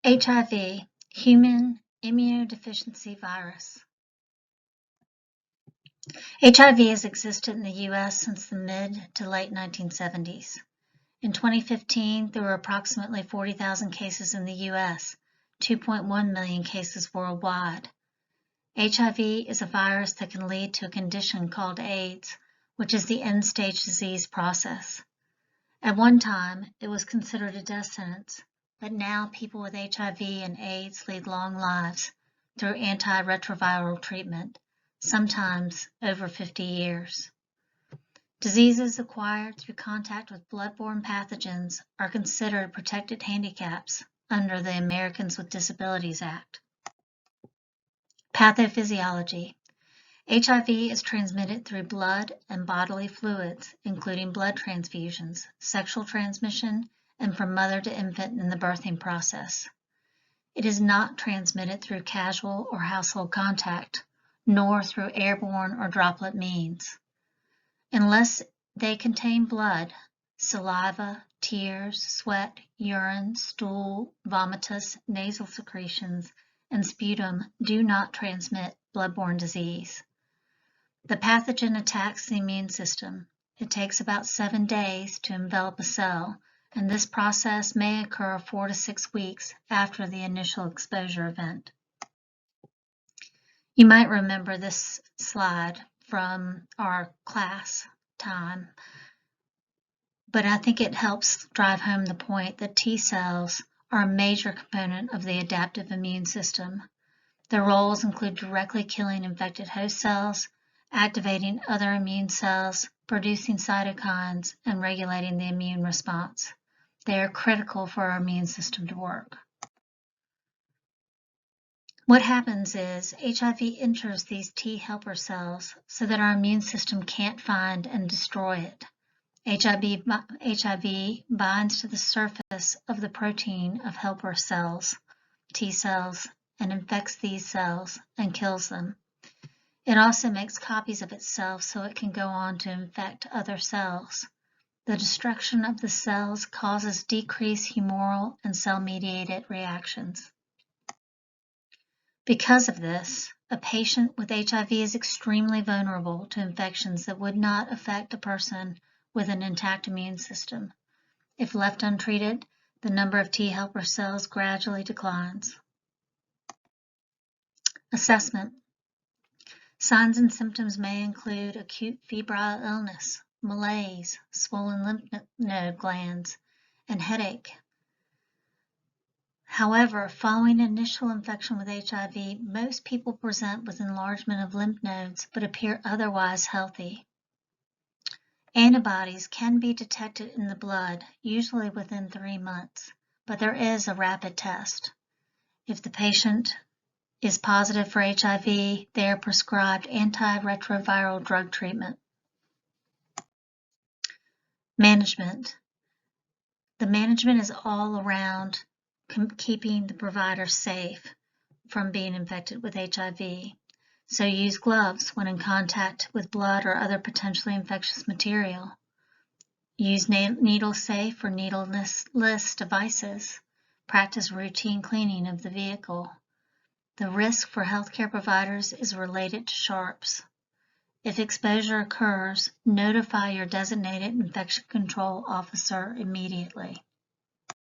HIV, human immunodeficiency virus. HIV has existed in the U.S. since the mid to late 1970s. In 2015, there were approximately 40,000 cases in the U.S., 2.1 million cases worldwide. HIV is a virus that can lead to a condition called AIDS, which is the end-stage disease process. At one time, it was considered a death sentence, but now people with HIV and AIDS lead long lives through antiretroviral treatment, sometimes over 50 years. Diseases acquired through contact with blood-borne pathogens are considered protected handicaps under the Americans with Disabilities Act. Pathophysiology. HIV is transmitted through blood and bodily fluids, including blood transfusions, sexual transmission, and from mother to infant in the birthing process. It is not transmitted through casual or household contact, nor through airborne or droplet means. Unless they contain blood, saliva, tears, sweat, urine, stool, vomitus, nasal secretions, and sputum do not transmit blood-borne disease. The pathogen attacks the immune system. It takes about 7 days to envelop a cell, and this process may occur 4 to 6 weeks after the initial exposure event. You might remember this slide from our class time, but I think it helps drive home the point that T cells are a major component of the adaptive immune system. Their roles include directly killing infected host cells, activating other immune cells, producing cytokines, and regulating the immune response. They are critical for our immune system to work. What happens is HIV enters these T helper cells so that our immune system can't find and destroy it. HIV binds to the surface of the protein of helper cells, T cells, and infects these cells and kills them. It also makes copies of itself so it can go on to infect other cells. The destruction of the cells causes decreased humoral and cell-mediated reactions. Because of this, a patient with HIV is extremely vulnerable to infections that would not affect a person with an intact immune system. If left untreated, the number of T helper cells gradually declines. Assessment. Signs and symptoms may include acute febrile illness, malaise, swollen lymph node glands, and headache. However, following initial infection with HIV, most people present with enlargement of lymph nodes but appear otherwise healthy. Antibodies can be detected in the blood, usually within 3 months, but there is a rapid test. If the patient is positive for HIV, they are prescribed antiretroviral drug treatment. Management. The management is all around keeping the provider safe from being infected with HIV. So use gloves when in contact with blood or other potentially infectious material. Use needle-safe or needleless devices. Practice routine cleaning of the vehicle. The risk for healthcare providers is related to sharps. If exposure occurs, notify your designated infection control officer immediately.